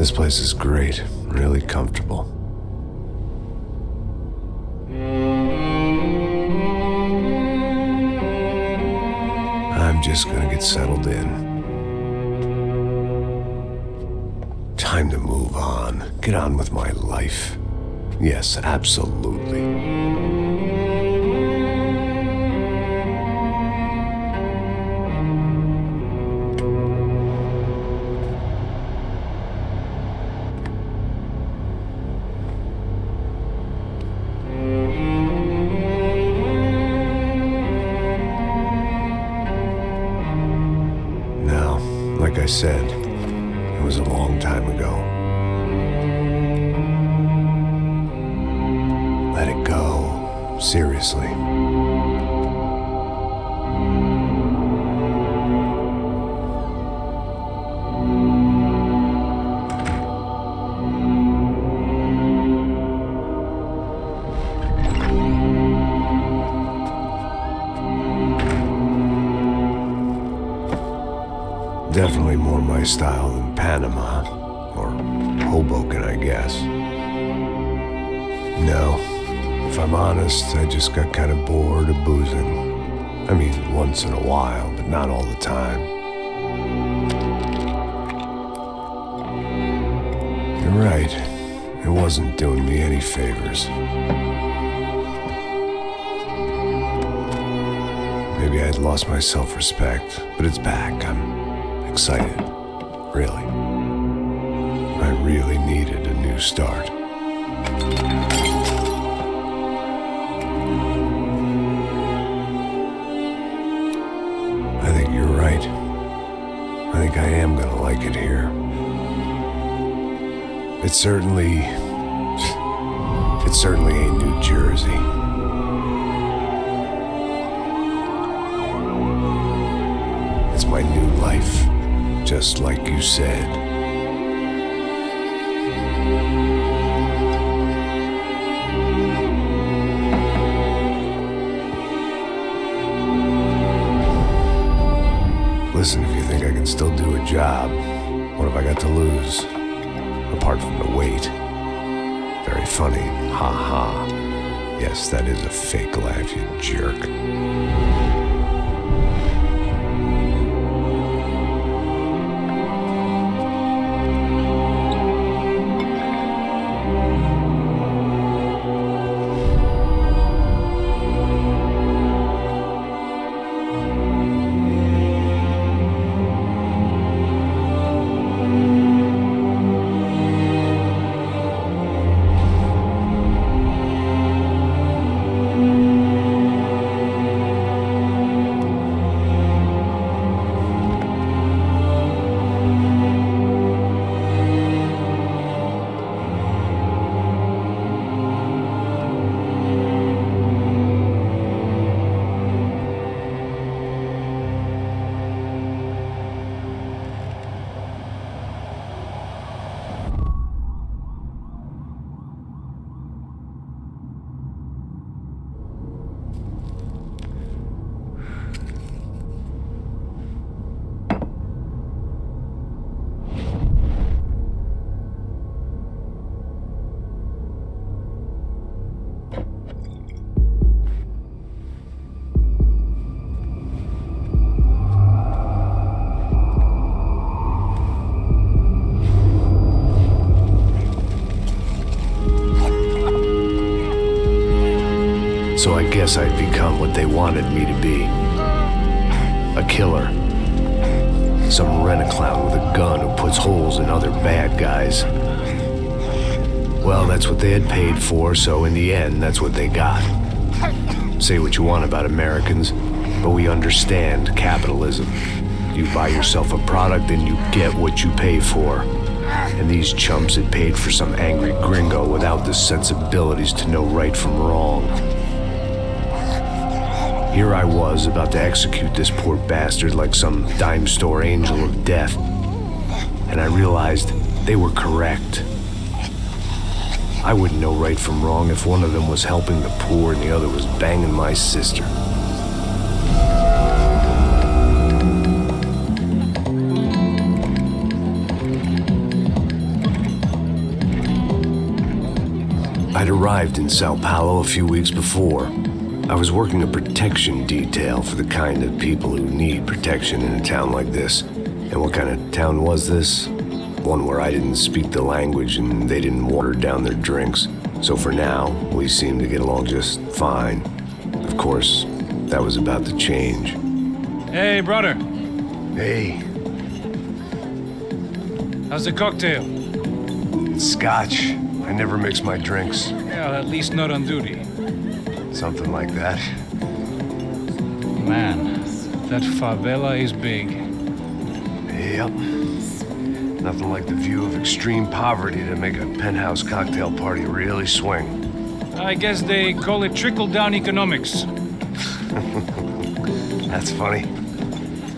This place is great, really comfortable. I'm just gonna get settled in. Time to move on, get on with my life. Yes, absolutely. Now, like I said, it was a long time ago. Let it go, seriously. Definitely more my style than Panama, or Hoboken, I guess. No, if I'm honest, I just got kind of bored of boozing. I mean, once in a while, but not all the time. You're right, it wasn't doing me any favors. Maybe I'd lost my self-respect, but it's back. I'm excited, really. I really needed a new start. I think you're right. I think I am gonna like it here. It certainly ain't New Jersey. It's my new life. Just like you said. Listen, if you think I can still do a job, what have I got to lose? Apart from the weight. Very funny. Ha ha. Yes, that is a fake laugh, you jerk. So I guess I'd become what they wanted me to be. A killer. Some rent-a-clown with a gun who puts holes in other bad guys. Well, that's what they had paid for, so in the end, that's what they got. Say what you want about Americans, but we understand capitalism. You buy yourself a product and you get what you pay for. And these chumps had paid for some angry gringo without the sensibilities to know right from wrong. Here I was, about to execute this poor bastard like some dime store angel of death. And I realized they were correct. I wouldn't know right from wrong if one of them was helping the poor and the other was banging my sister. I'd arrived in Sao Paulo a few weeks before. I was working a protection detail for the kind of people who need protection in a town like this. And what kind of town was this? One where I didn't speak the language and they didn't water down their drinks. So for now, we seemed to get along just fine. Of course, that was about to change. Hey, brother. Hey. How's the cocktail? It's scotch. I never mix my drinks. Yeah, at least not on duty. Something like that. Man, that favela is big. Yep. Nothing like the view of extreme poverty to make a penthouse cocktail party really swing. I guess they call it trickle-down economics. That's funny.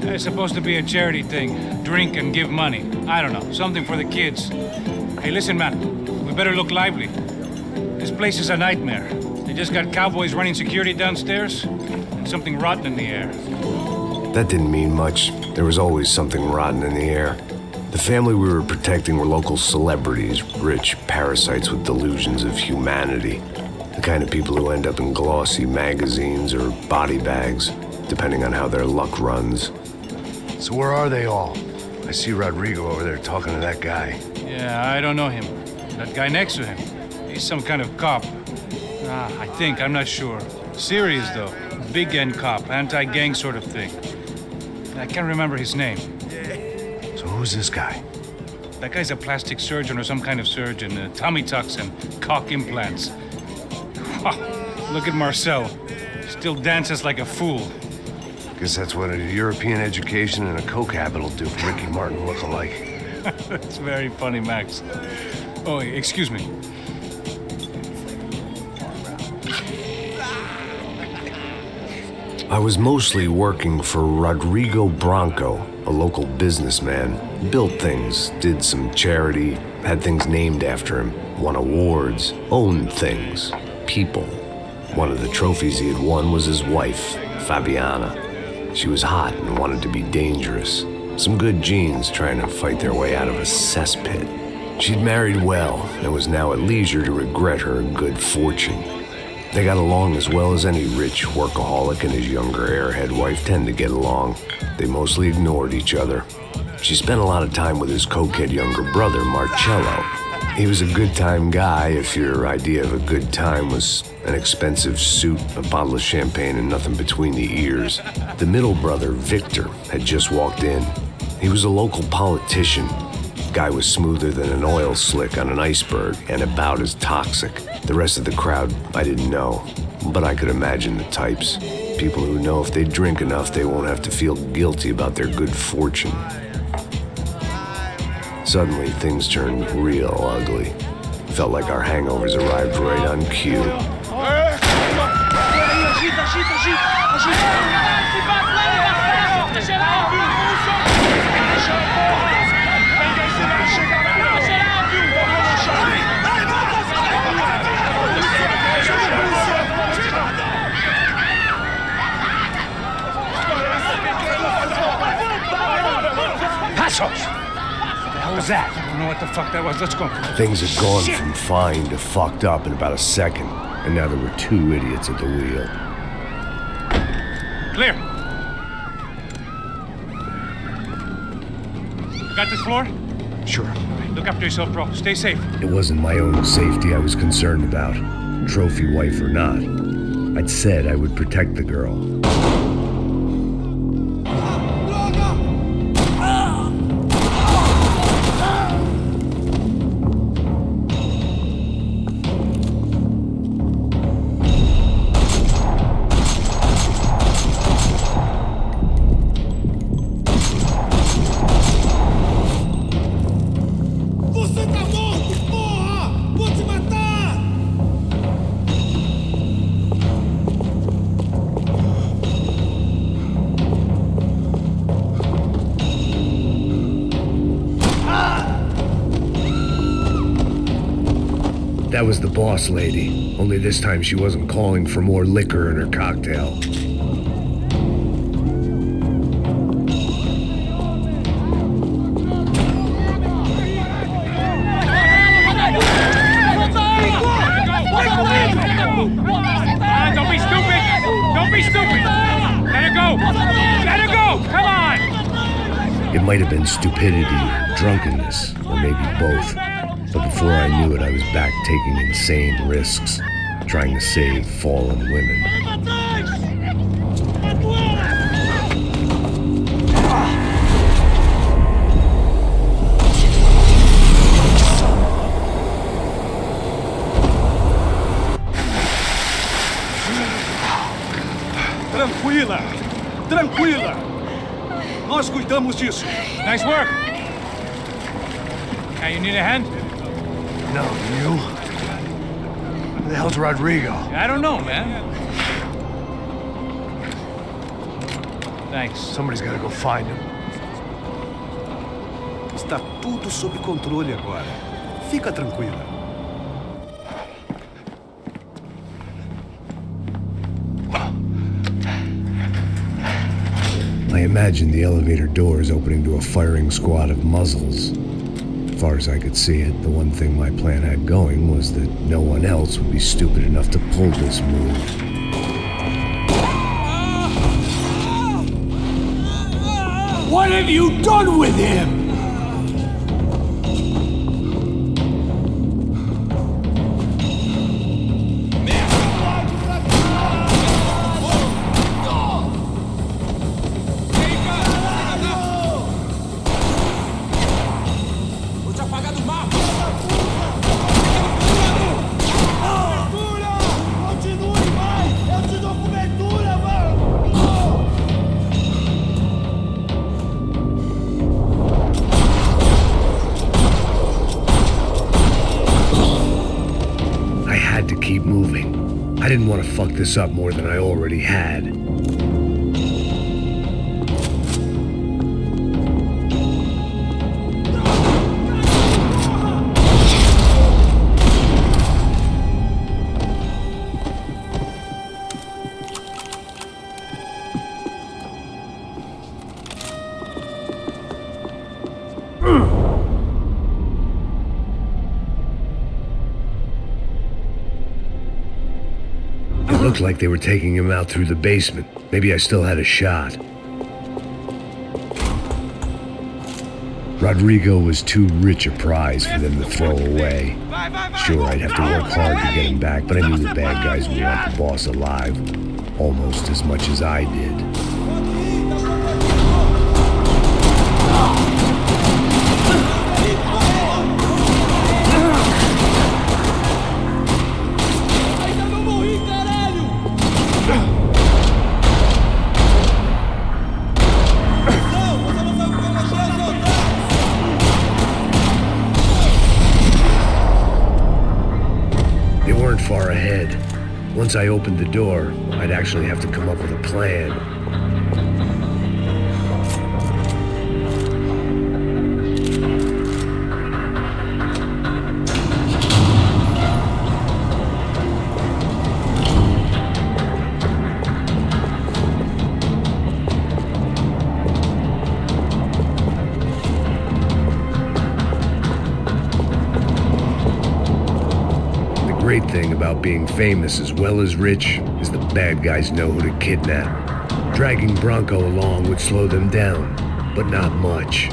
It's supposed to be a charity thing. Drink and give money. I don't know, something for the kids. Hey, listen, man. We better look lively. This place is a nightmare. They just got cowboys running security downstairs and something rotten in the air. That didn't mean much. There was always something rotten in the air. The family we were protecting were local celebrities, rich parasites with delusions of humanity. The kind of people who end up in glossy magazines or body bags, depending on how their luck runs. So where are they all? I see Rodrigo over there talking to that guy. Yeah, I don't know him. That guy next to him, he's some kind of cop. I think, I'm not sure. Serious, though. Big N cop, anti-gang sort of thing. I can't remember his name. So who's this guy? That guy's a plastic surgeon or some kind of surgeon. Tummy tucks and cock implants. Look at Marcel. Still dances like a fool. Guess that's what a European education and a coke habit will do for Ricky Martin look-alike. That's very funny, Max. Oh, excuse me. I was mostly working for Rodrigo Branco, a local businessman. Built things, did some charity, had things named after him, won awards, owned things, people. One of the trophies he had won was his wife, Fabiana. She was hot and wanted to be dangerous. Some good genes trying to fight their way out of a cesspit. She'd married well and was now at leisure to regret her good fortune. They got along as well as any rich workaholic and his younger airhead wife tend to get along. They mostly ignored each other. She spent a lot of time with his cokehead younger brother, Marcello. He was a good-time guy if your idea of a good time was an expensive suit, a bottle of champagne, and nothing between the ears. The middle brother, Victor, had just walked in. He was a local politician. Guy was smoother than an oil slick on an iceberg and about as toxic. The rest of the crowd, I didn't know, but I could imagine the types. People who know if they drink enough, they won't have to feel guilty about their good fortune. Suddenly, things turned real ugly. Felt like our hangovers arrived right on cue. What was that? I don't know what the fuck that was. Let's go. Things had gone from fine to fucked up in about a second, and now there were two idiots at the wheel. Clear. You got this floor? Sure. Look after yourself, bro. Stay safe. It wasn't my own safety I was concerned about, trophy wife or not. I'd said I would protect the girl. That was the boss lady, only this time she wasn't calling for more liquor in her cocktail. might have been stupidity, drunkenness, or maybe both. But before I knew it, I was back taking insane risks, trying to save fallen women. Tranquila! Tranquila! Nós cuidamos disso. Nice work. Hey, you need a hand? No, you? Who the hell's Rodrigo? I don't know, man. Thanks. Somebody's gotta go find him. Está tudo sob controle agora. Fica tranquila. I imagined the elevator doors opening to a firing squad of muzzles. As far as I could see it, the one thing my plan had going was that no one else would be stupid enough to pull this move. What have you done with him? Keep moving. I didn't want to fuck this up more than I already had. It looked like they were taking him out through the basement. Maybe I still had a shot. Rodrigo was too rich a prize for them to throw away. Sure, I'd have to work hard to get him back, but I knew the bad guys would want the boss alive almost as much as I did. Far ahead. Once I opened the door, I'd actually have to come up with a plan. The great thing about being famous as well as rich is the bad guys know who to kidnap. Dragging Bronco along would slow them down, but not much.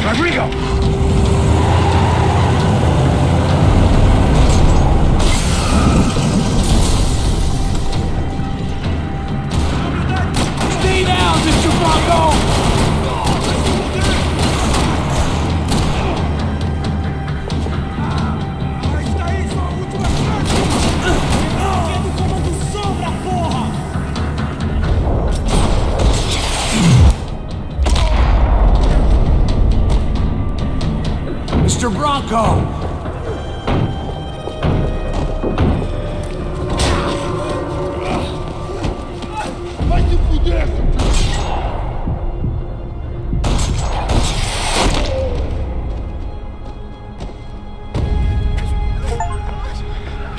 Rodrigo! Stay down, Mr. Bronco! Mr. Bronco!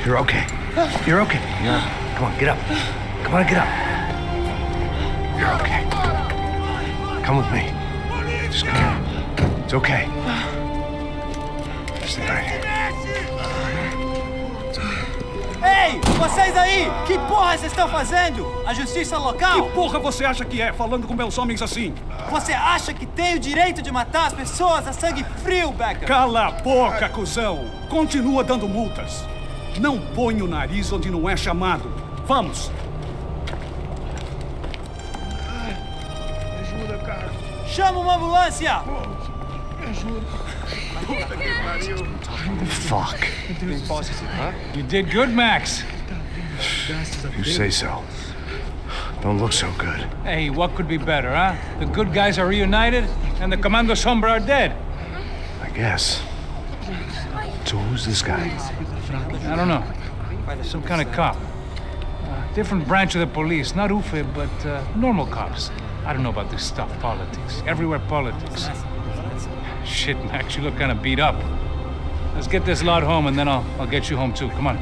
You're okay. You're okay. Come on, get up. Come on, get up. You're okay. Come with me. Just come. It's okay. Stay right here. Ei, vocês aí! Que porra vocês estão fazendo? A justiça local? Que porra você acha que é, falando com meus homens assim? Você acha que tem o direito de matar as pessoas a sangue frio, Becker? Cala a boca, cuzão! Continua dando multas. Não põe o nariz onde não é chamado. Vamos! Ajuda, cara. Chama uma ambulância! Me ajuda. Puta que pariu. Fuck. You did good, Max. You say so. Don't look so good. Hey, what could be better, huh? The good guys are reunited, and the Commando Sombra are dead. I guess. So who's this guy? I don't know. Some kind of cop. Different branch of the police. Not UFE, but normal cops. I don't know about this stuff, politics. Everywhere politics. Shit, Max, you look kind of beat up. Let's get this lot home, and then I'll get you home, too. Come on.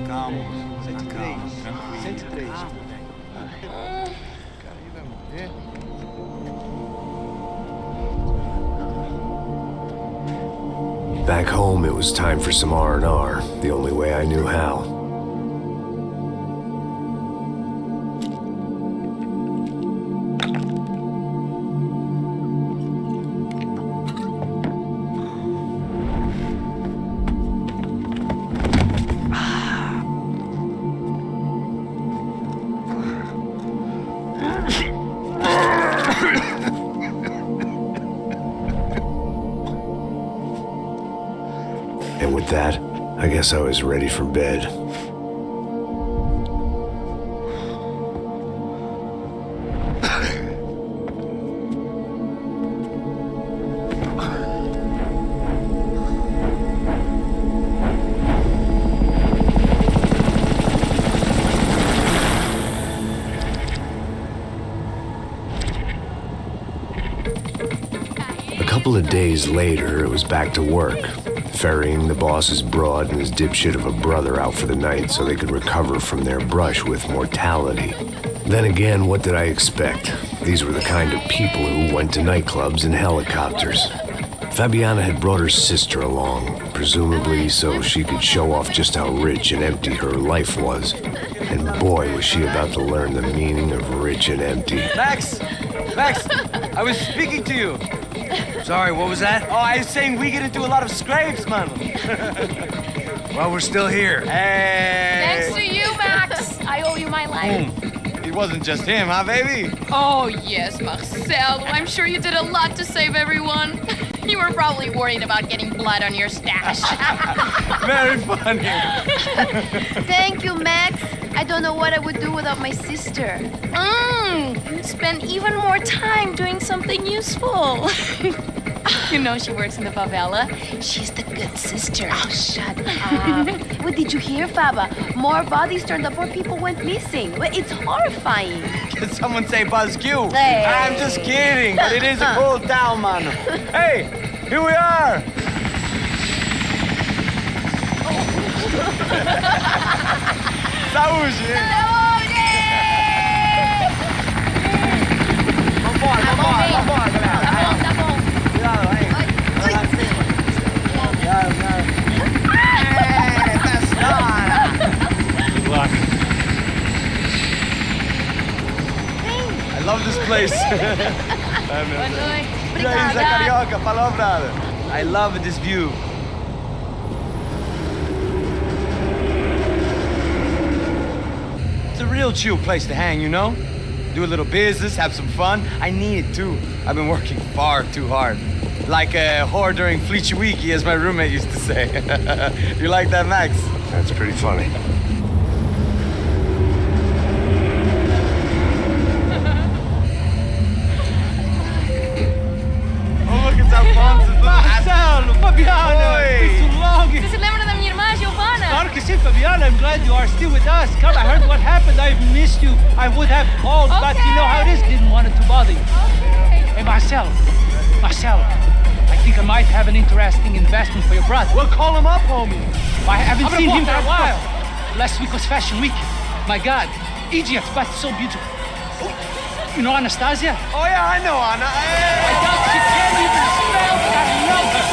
Calma, 103. 103. Back home, it was time for some R&R, the only way I knew how. And with that, I guess I was ready for bed. A couple of days later, it was back to work, ferrying the boss's broad and his dipshit of a brother out for the night so they could recover from their brush with mortality. Then again, what did I expect? These were the kind of people who went to nightclubs in helicopters. Fabiana had brought her sister along, presumably so she could show off just how rich and empty her life was. And boy, was she about to learn the meaning of rich and empty. Max! Max! I was speaking to you. Sorry, what was that? Oh, I was saying we get into a lot of scrapes, man. Well, we're still here. Hey! Thanks to you, Max. I owe you my life. It wasn't just him, huh, baby? Oh, yes, Marcel. I'm sure you did a lot to save everyone. You were probably worried about getting blood on your stash. Very funny. Thank you, Max. I don't know what I would do without my sister. Spend even more time doing something useful. You know she works in the favela. She's the good sister. Oh, shut up. What did you hear, Faba? More bodies turned up, more people went missing. It's horrifying. Did someone say Buzz Q? Hey. I'm just kidding, but it is a cool town, man. Hey, here we are. Saúde! Vambora, galera. Tá bom. Cuidado, aí. Good luck. I love this place. Boa noite. E aí, Zé Obrigada. Carioca, falou, brother. I love this view. It's a real chill place to hang, you know? Do a little business, have some fun. I need it too. I've been working far too hard. Like a whore during Fleechy Weeky, as my roommate used to say. You like that, Max? That's pretty funny. Oh, look, it's Alfonso's little Marcelo, Fabiana, Oi. it's too long. Você se lembra da minha irmã, Giovanna? Claro que sim, Fabiana. I'm glad you are still with us. Come, I heard what happened. I've missed you. I would have called, but you know how it is. Didn't want it to bother you. Okay. Hey, Marcelo, Marcelo, I think I might have an interesting investment for your brother. Well, call him up, homie. I haven't seen him for a while. Last week was Fashion Week. My God, Egypt, but so beautiful. You know Anastasia? Oh, yeah, I know Anna. I doubt she can't even spell, but I love her.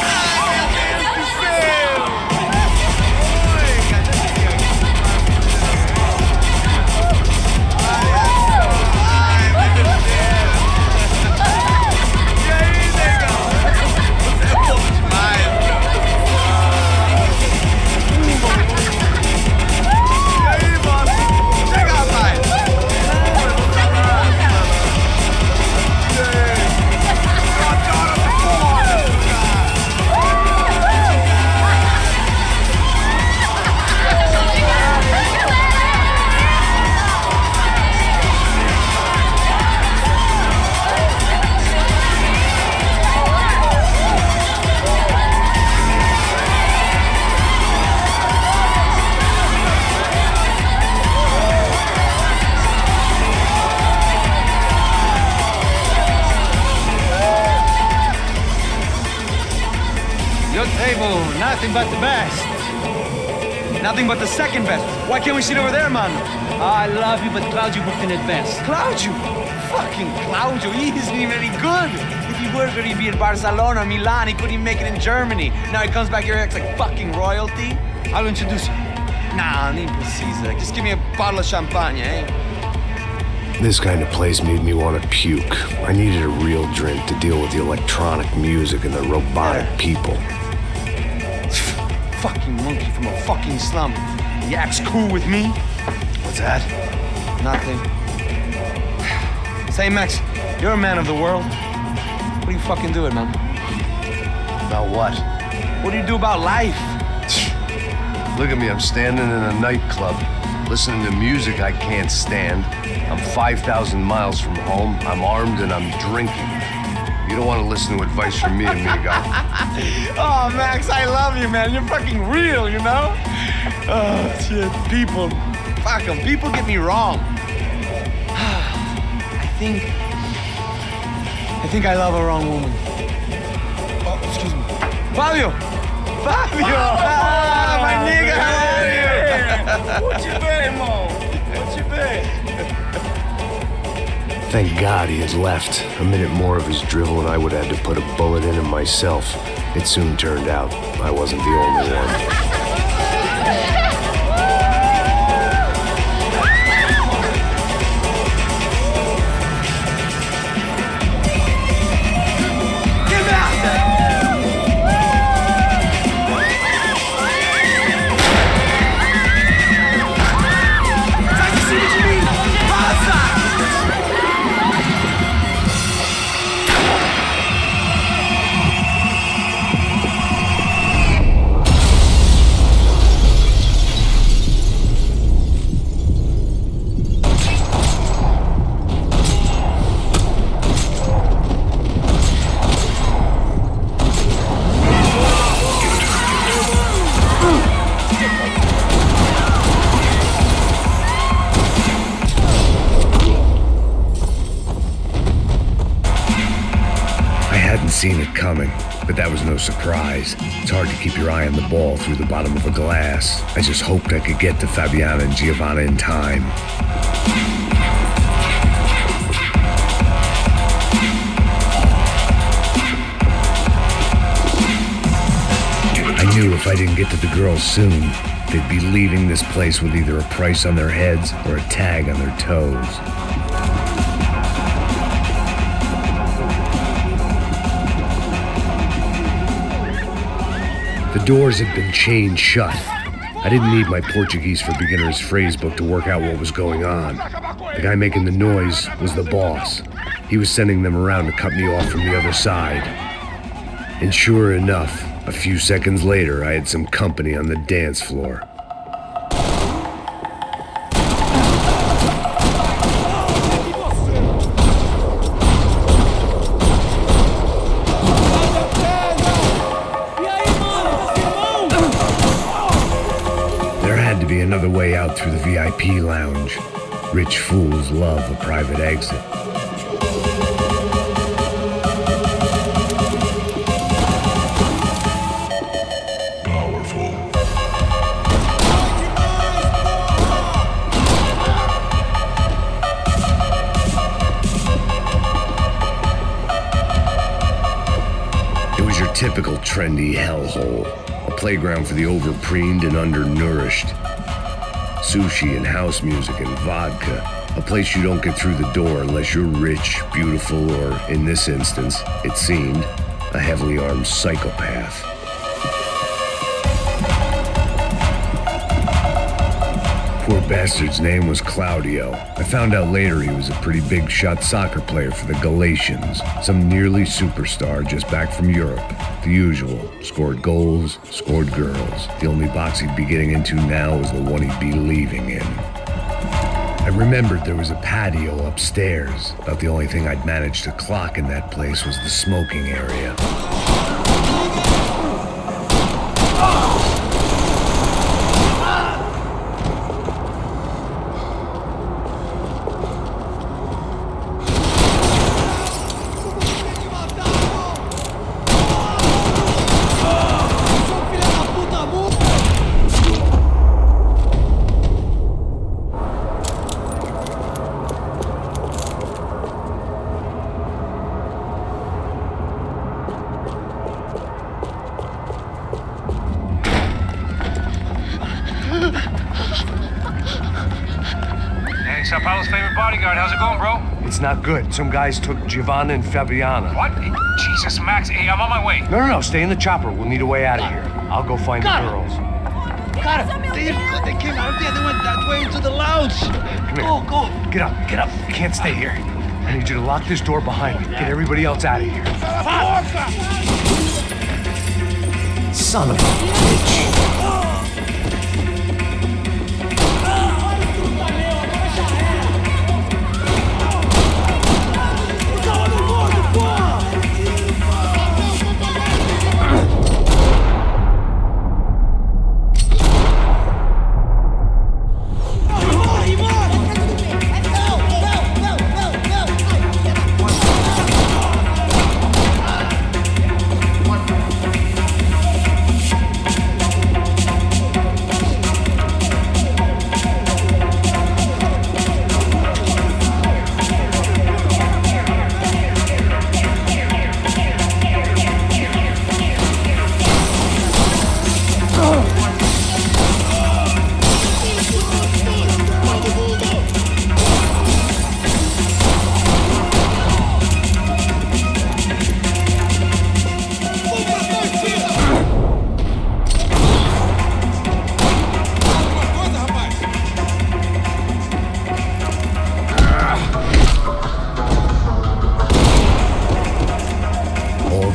Nothing but the best. Nothing but the second best. Why can't we sit over there, man? I love you, but Claudio booked in advance. Claudio? Fucking Claudio, he isn't even any good. If he were good, he'd be in Barcelona, Milan. He couldn't even make it in Germany. Now he comes back here and acts like fucking royalty. I'll introduce you. Nah, need precisa. Just give me a bottle of champagne, eh? This kind of place made me want to puke. I needed a real drink to deal with the electronic music and the robotic people. Fucking monkey from a fucking slum. He acts cool with me. What's that? Nothing. Say, Max, you're a man of the world. What do you fucking do it, man? About what? What do you do about life? Look at me, I'm standing in a nightclub, listening to music I can't stand. I'm 5,000 miles from home, I'm armed, and I'm drinking. You don't want to listen to advice from me, amigo. Oh, Max, I love you, man. You're fucking real, you know? Oh, shit. People. Fuck them. People get me wrong. I think I love a wrong woman. Oh, excuse me. Fabio! Fabio! Ah, my nigga, how are you? What you been, Mo? What you been? Thank God he had left. A minute more of his drivel and I would have had to put a bullet in him myself. It soon turned out I wasn't the only one. Seen it coming, but that was no surprise. It's hard to keep your eye on the ball through the bottom of a glass. I just hoped I could get to Fabiana and Giovanna in time. I knew if I didn't get to the girls soon, they'd be leaving this place with either a price on their heads or a tag on their toes. The doors had been chained shut. I didn't need my Portuguese for Beginners phrase book to work out what was going on. The guy making the noise was the boss. He was sending them around to cut me off from the other side. And sure enough, a few seconds later, I had some company on the dance floor. Another way out through the VIP lounge. Rich fools love a private exit. Your typical trendy hellhole. A playground for the overpreened and undernourished. Sushi and house music and vodka. A place you don't get through the door unless you're rich, beautiful, or, in this instance, it seemed, a heavily armed psychopath. Poor bastard's name was Claudio. I found out later he was a pretty big shot soccer player for the Galatians, some nearly superstar just back from Europe. The usual. Scored goals, scored girls. The only box he'd be getting into now was the one he'd be leaving in. I remembered there was a patio upstairs. About the only thing I'd managed to clock in that place was the smoking area. Sao Paulo's favorite bodyguard. How's it going, bro? It's not good. Some guys took Giovanna and Fabiana. What? Jesus, Max. Hey, I'm on my way. No. Stay in the chopper. We'll need a way out of here. I'll go find the girls. Cara, they came out there. They went that way into the lounge. Come here. Go. Get up. You can't stay here. I need you to lock this door behind me. Get everybody else out of here. Son of a bitch.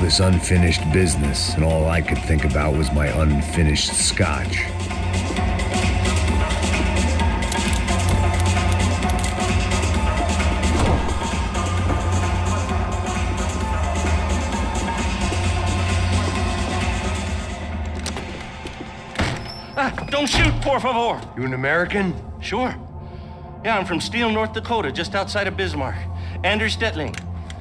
This unfinished business, and all I could think about was my unfinished scotch. Don't shoot, por favor. You an American? Sure. Yeah, I'm from Steele, North Dakota, just outside of Bismarck. Andrew Stetling.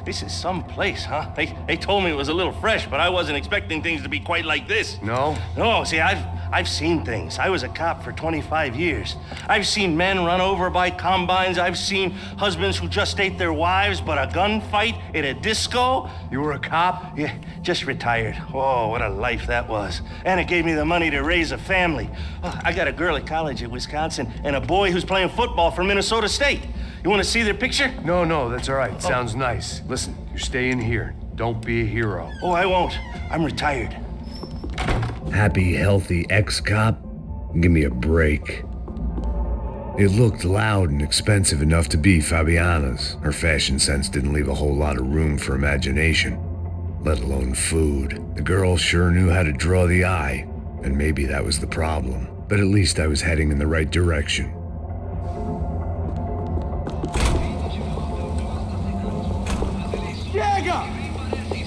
This is some place, huh? They told me it was a little fresh, but I wasn't expecting things to be quite like this. No? No, see, I've seen things. I was a cop for 25 years. I've seen men run over by combines. I've seen husbands who just ate their wives, but a gunfight at a disco. You were a cop? Yeah, just retired. Oh, what a life that was. And it gave me the money to raise a family. Oh, I got a girl at college at Wisconsin and a boy who's playing football for Minnesota State. You want to see their picture? No, that's all right. Sounds nice. Listen, you stay in here. Don't be a hero. Oh, I won't. I'm retired. Happy, healthy ex-cop? Give me a break. It looked loud and expensive enough to be Fabiana's. Her fashion sense didn't leave a whole lot of room for imagination, let alone food. The girl sure knew how to draw the eye, and maybe that was the problem. But at least I was heading in the right direction. Chega!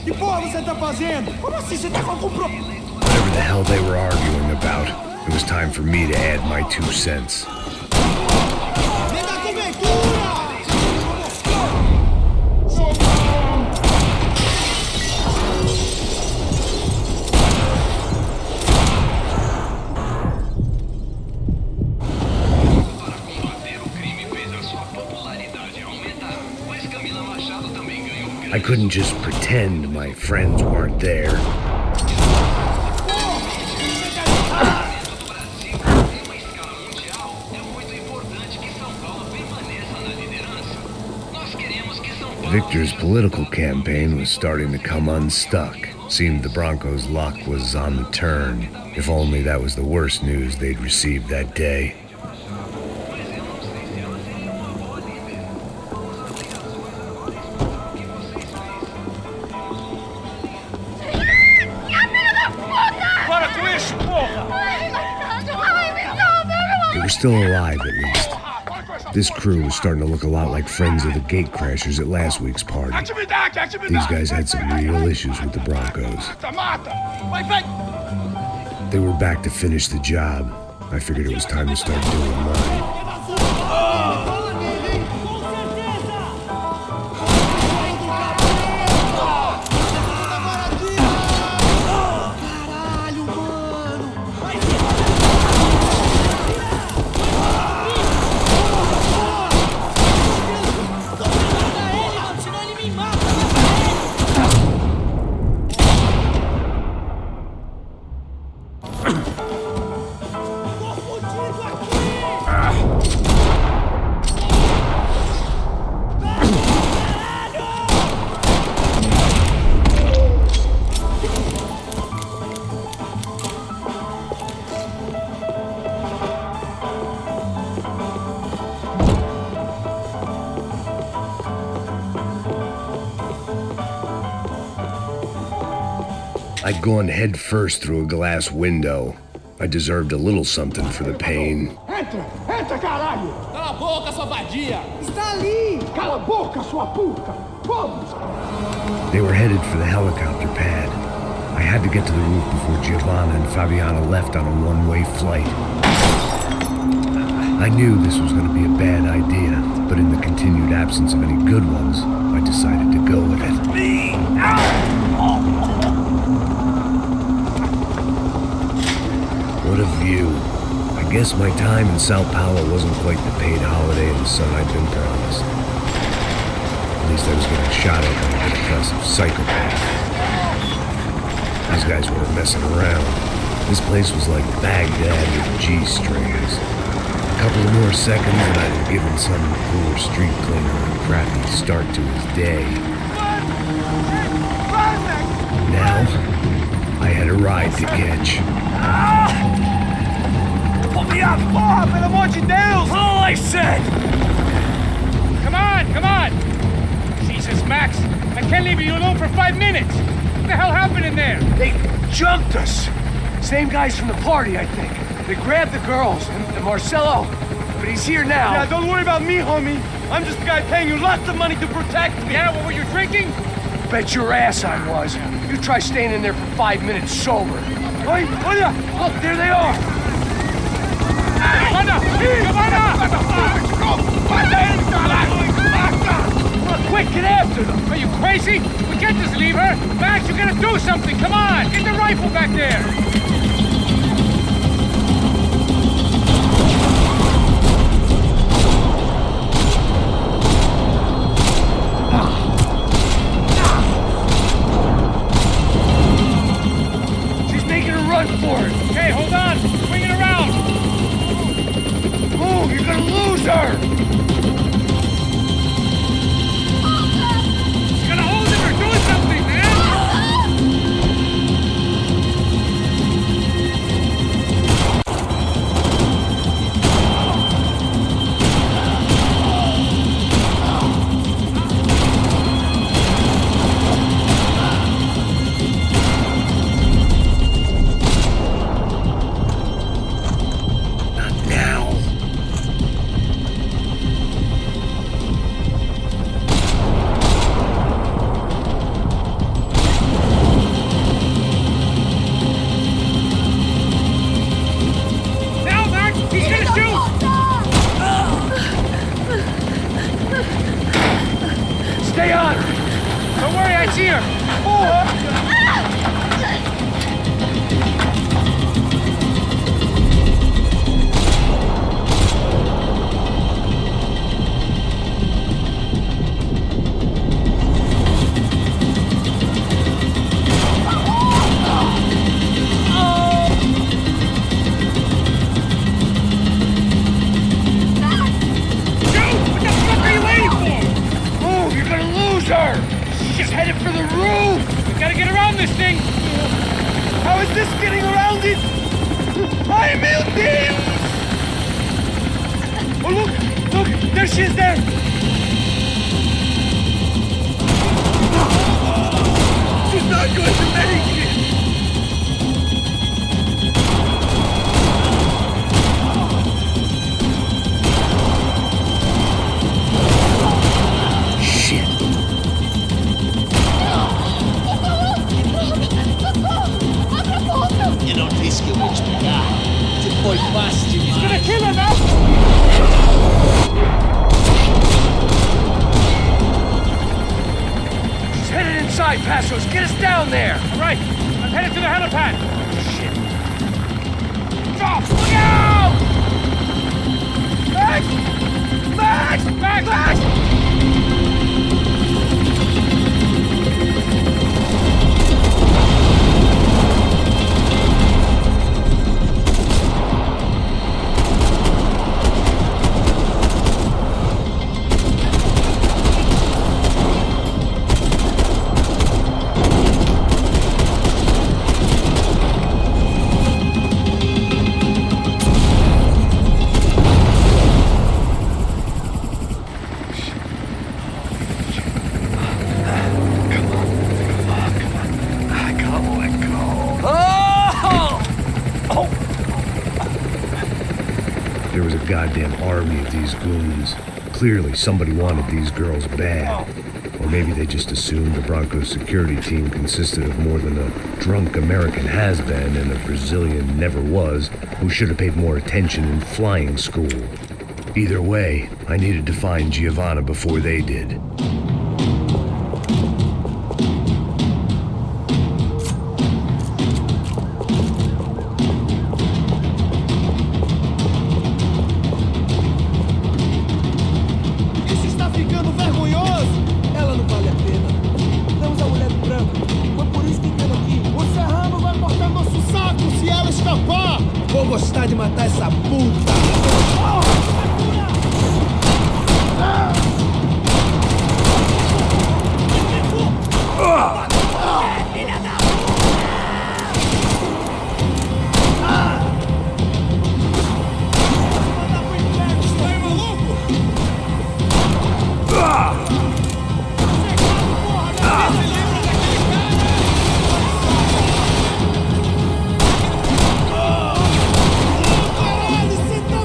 Que porra você tá fazendo? Como assim você tá com algum problema? Whatever the hell they were arguing about, it was time for me to add my 2 cents. Me dá cobertura! I couldn't just pretend my friends weren't there. Victor's political campaign was starting to come unstuck. Seemed the Broncos' luck was on the turn. If only that was the worst news they'd received that day. They were still alive, at least. This crew was starting to look a lot like friends of the gatecrashers at last week's party. These guys had some real issues with the Broncos. They were back to finish the job. I figured it was time to start doing mine. I'd gone head first through a glass window. I deserved a little something for the pain. Entra! Entra, caralho! Cala a boca, sua vadia! Está ali! Cala a boca, sua puta! Vamos! They were headed for the helicopter pad. I had to get to the roof before Giovanna and Fabiana left on a one-way flight. I knew this was going to be a bad idea, but in the continued absence of any good ones, I decided to go with it. What a view. I guess my time in Sao Paulo wasn't quite the paid holiday in the sun I'd been promised. At least I was getting shot at by a depressive psychopath. These guys weren't messing around. This place was like Baghdad with G-strings. A couple of more seconds and I'd have given some poor street cleaner a crappy start to his day. Now, I had a ride to catch. Pull me up! Porra, pelo amor de Deus! All I said! Come on, come on! Jesus, Max, I can't leave you alone for 5 minutes. What the hell happened in there? They jumped us. Same guys from the party, I think. They grabbed the girls and Marcelo, but he's here now. Yeah, don't worry about me, homie. I'm just the guy paying you lots of money to protect me. Yeah, what were you drinking? Bet your ass I was. You try staying in there for 5 minutes sober. Oi, olha! Look, there they are. Quick, get after them! Are you crazy? We can't just leave her! Max, you gotta do something! Come on! Get the rifle back there! She's making a run for it. Okay, hold on! Swing it around! Move, you're gonna lose her! You gotta hold him or do something, man! this thing? How is this getting around it? Ay, meu Deus! Oh, look, there she is there. She's not going to make it. Eu não disse que eu ia te pegar. Você foi fácil demais. He's gonna kill her now! She's headed inside, Passos. Get us down there. All right, I'm headed to the helipad. Shit. Drop! Look out! Max! Max! Max! Max! There was a goddamn army of these goons. Clearly, somebody wanted these girls bad. Or maybe they just assumed the Broncos security team consisted of more than a drunk American has-been and a Brazilian never-was who should have paid more attention in flying school. Either way, I needed to find Giovanna before they did. Vou gostar de matar essa puta! Você tá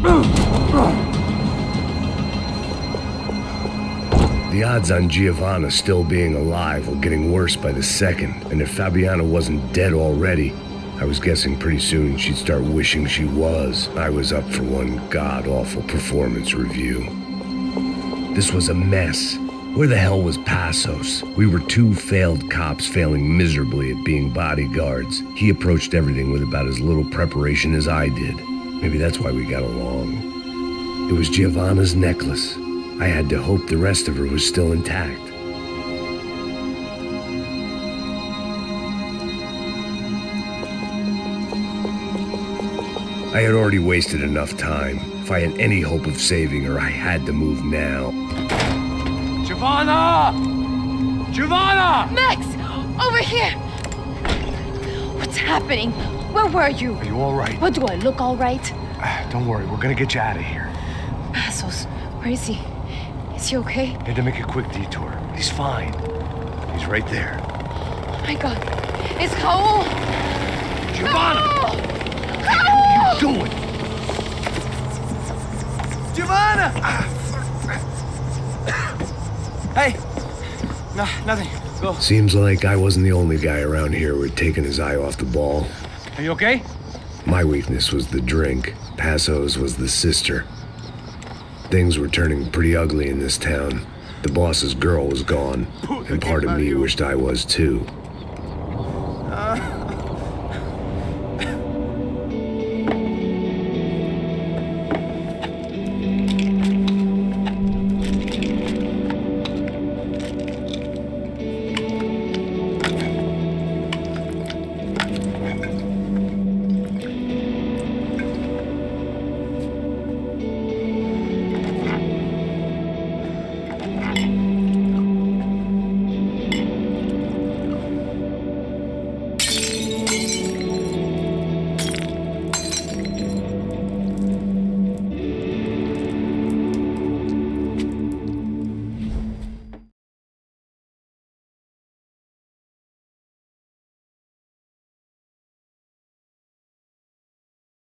The odds on Giovanna still being alive were getting worse by the second, and if Fabiana wasn't dead already, I was guessing pretty soon she'd start wishing she was. I was up for one god-awful performance review. This was a mess. Where the hell was Passos? We were two failed cops failing miserably at being bodyguards. He approached everything with about as little preparation as I did. Maybe that's why we got along. It was Giovanna's necklace. I had to hope the rest of her was still intact. I had already wasted enough time. If I had any hope of saving her, I had to move now. Giovanna! Giovanna! Max! Over here! What's happening? Where were you? Are you all right? What, do I look all right? Don't worry, we're gonna get you out of here. Passos, where is he? Is he okay? Had to make a quick detour. He's fine. He's right there. Oh my God. It's Raul! Giovanna! Raul! What are you doing? Giovanna! Hey! No, nothing. Go. Seems like I wasn't the only guy around here who had taken his eye off the ball. Are you okay? My weakness was the drink. Passos was the sister. Things were turning pretty ugly in this town. The boss's girl was gone, and part of me wished I was too.